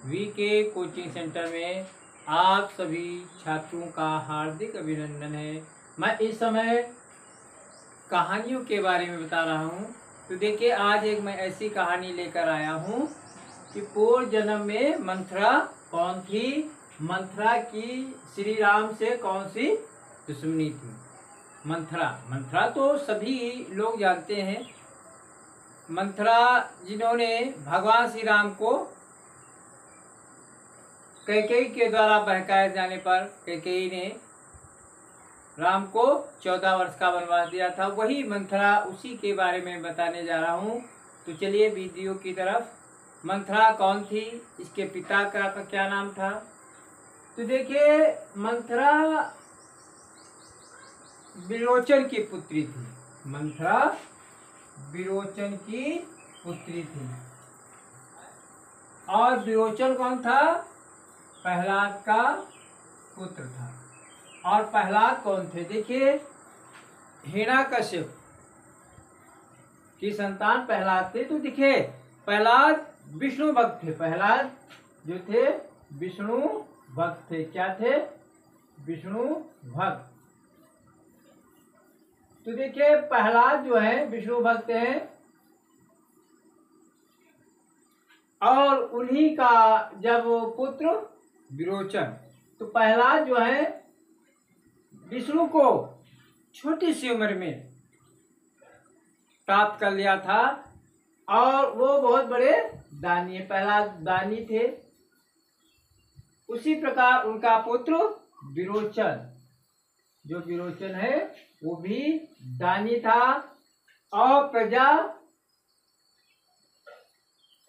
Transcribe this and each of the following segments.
VK coaching centre में आप सभी छात्रों का हार्दिक अभिनंदन है। मैं इस समय कहानियों के बारे में बता रहा हूँ। तो देखिए, आज एक मैं ऐसी कहानी लेकर आया हूँ कि पूर्व जन्म में मंथरा कौन थी, मंथरा की श्री राम से कौन सी दुश्मनी थी। मंथरा तो सभी लोग जानते हैं। मंथरा जिन्होंने भगवान श्री राम को कैकेयी के द्वारा बहकाए जाने पर कैकेयी ने राम को 14 वर्ष का वनवास दिया था, वही मंथरा, उसी के बारे में बताने जा रहा हूँ। तो चलिए वीडियो की तरफ। मंथरा कौन थी, इसके पिता का क्या नाम था। तो देखिए, मंथरा विरोचन की पुत्री थी। मंथरा विरोचन की पुत्री थी। और विरोचन कौन था? प्रहलाद का पुत्र था। और प्रहलाद कौन थे? देखिए, हिरण्यकश्यप की संतान प्रहलाद थे। तो देखिए, प्रहलाद विष्णु भक्त थे। प्रहलाद जो थे विष्णु भक्त थे। क्या थे? विष्णु भक्त। तो देखिए, प्रहलाद जो है विष्णु भक्त हैं और उन्हीं का जब पुत्र विरोचन, तो प्रहलाद जो है विष्णु को छोटी सी उम्र में प्राप्त कर लिया था और वो बहुत बड़े दानी, प्रहलाद दानी थे। उसी प्रकार उनका पुत्र विरोचन, जो विरोचन है वो भी दानी था और प्रजा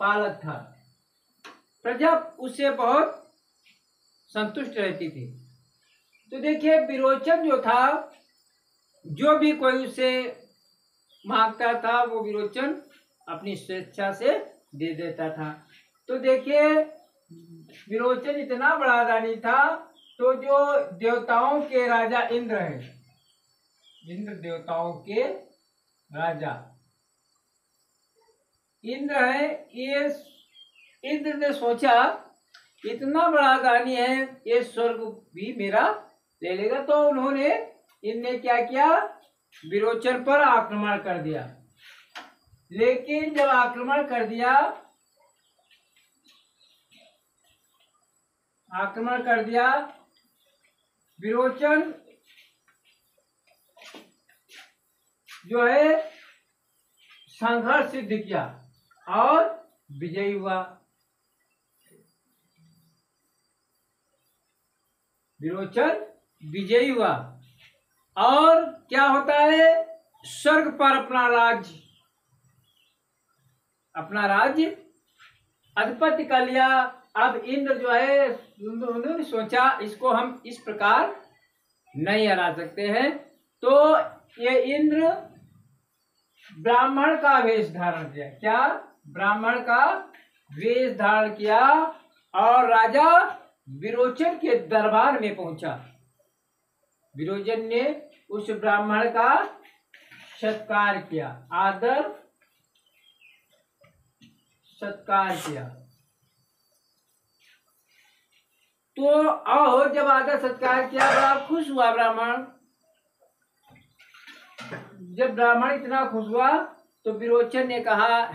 पालक था। प्रजा उससे बहुत संतुष्ट रहती थी। तो देखिए, विरोचन जो था, जो भी कोई उसे मांगता था वो विरोचन अपनी स्वेच्छा से दे देता था। तो देखिए, विरोचन इतना बड़ा दानी था, तो जो देवताओं के राजा इंद्र हैं, इंद्र देवताओं के राजा इंद्र है, ये इंद्र ने सोचा इतना बड़ा दानी है, ये स्वर्ग भी मेरा ले लेगा। तो उन्होंने, इनने क्या किया, विरोचन पर आक्रमण कर दिया। लेकिन जब आक्रमण कर दिया विरोचन जो है संघर्ष सिद्ध किया और विजयी हुआ। विरोचन विजयी हुआ और क्या होता है, स्वर्ग पर अपना राज्य अधिपत्य कर लिया। अब इंद्र जो है, उन्होंने सोचा इसको हम इस प्रकार नहीं हरा सकते हैं। तो ये इंद्र ब्राह्मण का वेश धारण किया। क्या? ब्राह्मण का वेश धारण किया और राजा विरोचन के दरबार में पहुंचा। विरोचन ने उस ब्राह्मण का सत्कार किया, आदर सत्कार किया। तो आओ, जब आदर सत्कार किया, बड़ा खुश हुआ ब्राह्मण। जब ब्राह्मण इतना खुश हुआ तो विरोचन ने कहा,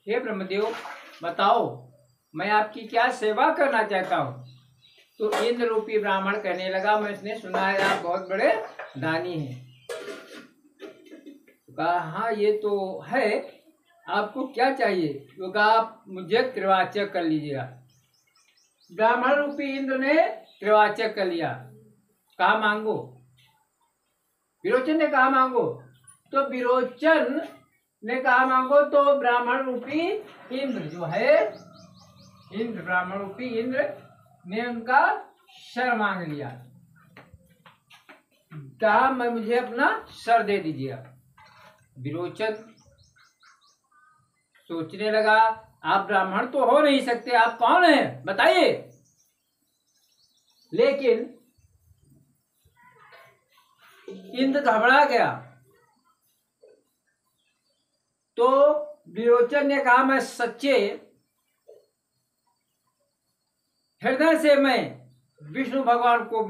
हे ब्रह्मदेव, बताओ मैं आपकी क्या सेवा करना चाहता हूँ। तो इंद्र रूपी ब्राह्मण कहने लगा, मैं इसने सुना है आप बहुत बड़े दानी हैं। कहा, हाँ ये तो है, आपको क्या चाहिए? तो कहा, आप मुझे त्रिवाचक कर लीजिएगा। ब्राह्मण रूपी इंद्र ने त्रिवाचक कर लिया। कहा मांगो। विरोचन ने कहा मांगो। तो विरोचन ने कहा मांगो। तो ब्राह्मण रूपी इंद्र जो है, इंद्र ब्राह्मण रूपी इंद्र ने उनका सर मांग लिया। कहा, मैं मुझे अपना सर दे दीजिएगा। विरोचन सोचने लगा, आप ब्राह्मण तो हो नहीं सकते, आप कौन हैं बताइए। लेकिन इंद्र घबरा गया। तो विरोचन ने कहा, मैं सच्चे हृदय से मैं विष्णु भगवान को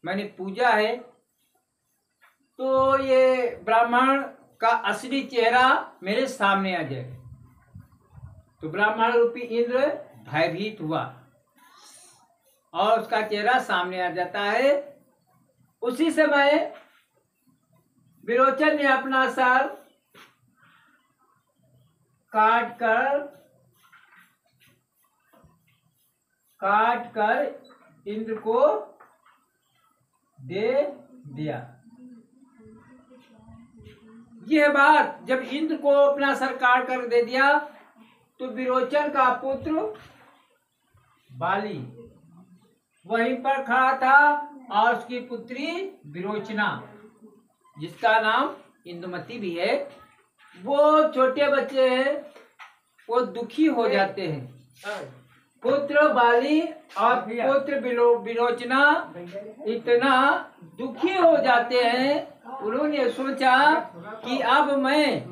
मैंने पूजा है, तो ये ब्राह्मण का असली चेहरा मेरे सामने आ जाए। तो ब्राह्मण रूपी इंद्र भयभीत हुआ और उसका चेहरा सामने आ जाता है। उसी समय विरोचन ने अपना सर काट कर इंद्र को दे दिया। यह बात जब इंद्र को अपना सर काट कर दे दिया तो विरोचन का पुत्र बाली वहीं पर खड़ा था और उसकी पुत्री विरोचना, जिसका नाम इंदुमती भी है, वो छोटे बच्चे हैं, वो दुखी हो जाते हैं। पुत्र बाली और पुत्र विरोचना इतना दुखी हो जाते हैं, उन्होंने सोचा कि अब मैं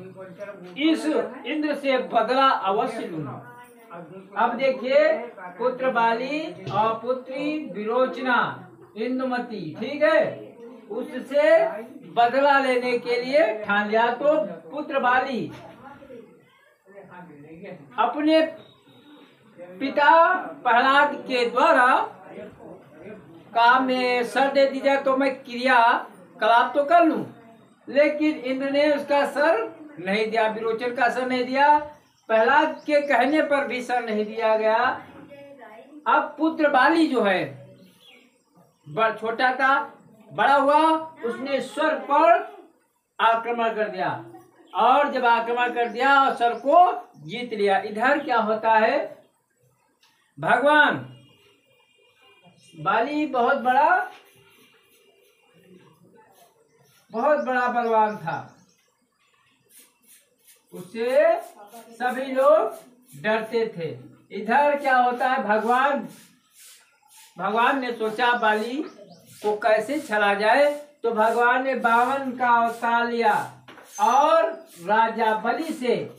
इस इंद्र से बदला अवश्य लूंगा। अब देखिए, पुत्र बाली और पुत्री विरोचना इंदुमती, ठीक है, उससे बदला लेने के लिए ठान लिया। तो पुत्र बाली अपने पिता प्रहलाद के द्वारा काम में सर दे दी जाए तो मैं क्रिया कलाप तो कर लूं, लेकिन इंद्र ने उसका सर नहीं दिया, विरोचन का सर नहीं दिया, प्रहलाद के कहने पर भी सर नहीं दिया गया। अब पुत्र बाली जो है छोटा था, बड़ा हुआ, उसने स्वर पर आक्रमण कर दिया और जब आक्रमण कर दिया और स्वर को जीत लिया। इधर क्या होता है, भगवान बाली बहुत बड़ा बलवान था, उससे सभी लोग डरते थे। इधर क्या होता है, भगवान ने सोचा बाली को कैसे छला जाए, तो भगवान ने 52 का अवतार लिया और राजा बलि से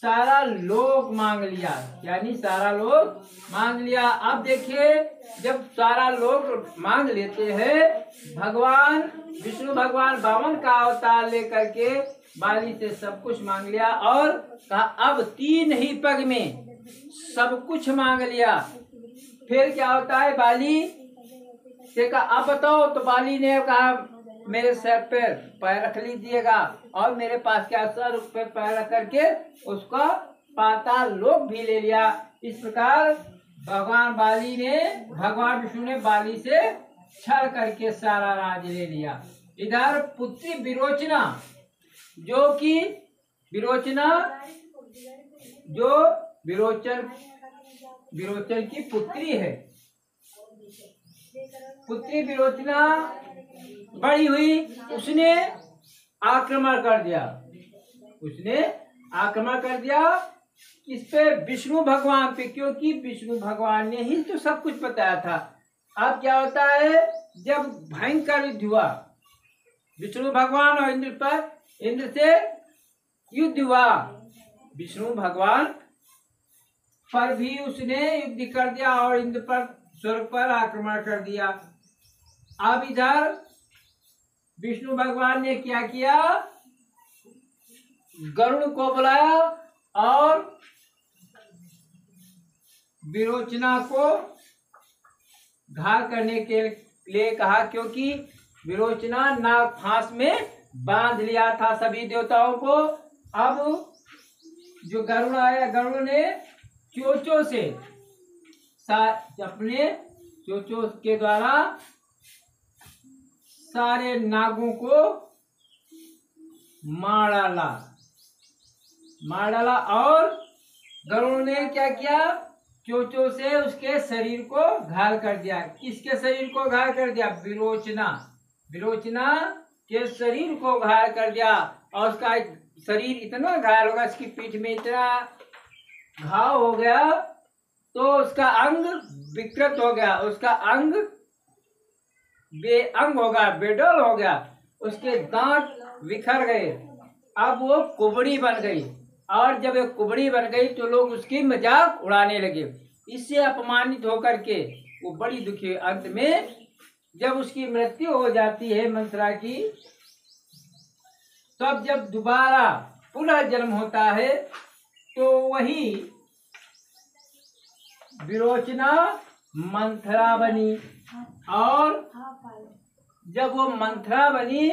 सारा लोग मांग लिया, यानी सारा लोग मांग लिया। अब देखिए, जब सारा लोग मांग लेते हैं, भगवान विष्णु भगवान 52 का अवतार लेकर के बाली से सब कुछ मांग लिया और कहा अब 3 ही पग में सब कुछ मांग लिया। फिर क्या होता है, बाली से कहा अब बताओ, तो बाली ने कहा मेरे सर पे पैर रख लीजिएगा और मेरे पास क्या सर पे पैर रख करके उसका पाताल लोक भी ले लिया। इस प्रकार भगवान विष्णु ने बाली से छल करके सारा राज ले लिया। इधर पुत्री विरोचना जो विरोचन की पुत्री है, पुत्री विरोचना बड़ी हुई, उसने आक्रमण कर दिया किस पे, विष्णु भगवान पे, क्योंकि विष्णु भगवान ने ही तो सब कुछ बताया था। अब क्या होता है, जब भयंकर युद्ध हुआ विष्णु भगवान और इंद्र से युद्ध हुआ, विष्णु भगवान पर भी उसने युद्ध कर दिया और इंद्र पर स्वर्ग पर आक्रमण कर दिया। अब इधर विष्णु भगवान ने क्या किया, गरुड़ को बुलाया और विरोचना को घायल करने के लिए कहा, क्योंकि विरोचना नाग फांस में बांध लिया था सभी देवताओं को। अब जो गरुड़ आया, गरुड़ ने चोंचों से अपने चोंचों के द्वारा सारे नागों को मार डाला और गरुड़ ने क्या किया, चोंचों से उसके शरीर को घायल कर दिया। किसके शरीर को घायल कर दिया, विरोचना के शरीर को घायल कर दिया और उसका शरीर इतना घायल होगा, इसकी पीठ में इतना घाव हो गया तो उसका अंग विकृत हो गया, उसका अंग बेअंग हो गया, बेडौल हो गया, उसके दांत बिखर गए, अब वो कुबड़ी बन गई और जब एक कुबड़ी बन गई तो लोग उसकी मजाक उड़ाने लगे। इससे अपमानित होकर के वो बड़ी दुखी, अंत में जब उसकी मृत्यु हो जाती है मंथरा की, तब जब दोबारा पुनः जन्म होता है तो वही विरोचना मंथरा बनी। और जब वो मंथरा बनी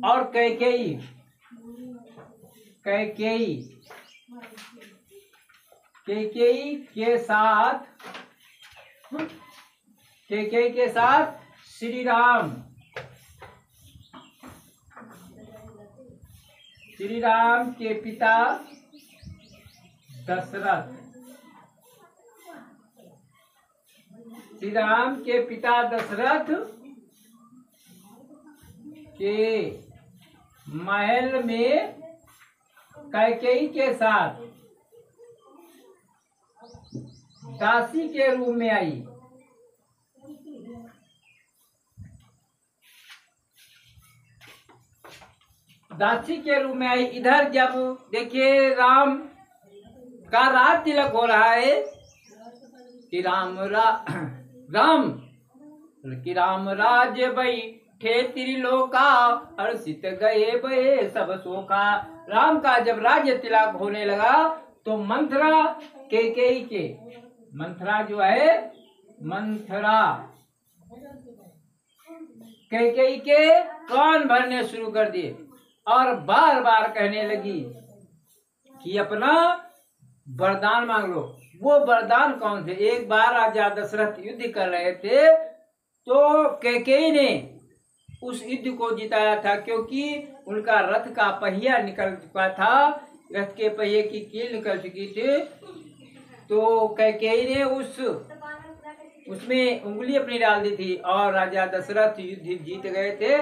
और कैकेयी के साथ श्री राम के पिता दशरथ, श्री राम के पिता दशरथ के महल में कैकेयी के साथ दासी के रूप में आई। दासी के रूप में आई। इधर जब देखिए राम का राज तिलक हो रहा है कि राम राज्य बैठे त्रिलोका, हर्षित गए बहे सब शोका। राम का जब राज्य तिलक होने लगा तो मंथरा कैकेयी के, मंथरा जो है, मंथरा कैकेयी के कान भरने शुरू कर दिए और बार बार कहने लगी कि अपना वरदान मांग लो। वो वरदान कौन थे? एक बार राजा दशरथ युद्ध कर रहे थे तो कैकेयी ने उस युद्ध को जिताया था, क्योंकि उनका रथ का पहिया निकल चुका था, रथ के पहिए की कील निकल चुकी थी। तो कैकेयी ने उसमें उंगली अपनी डाल दी थी और राजा दशरथ युद्ध जीत गए थे।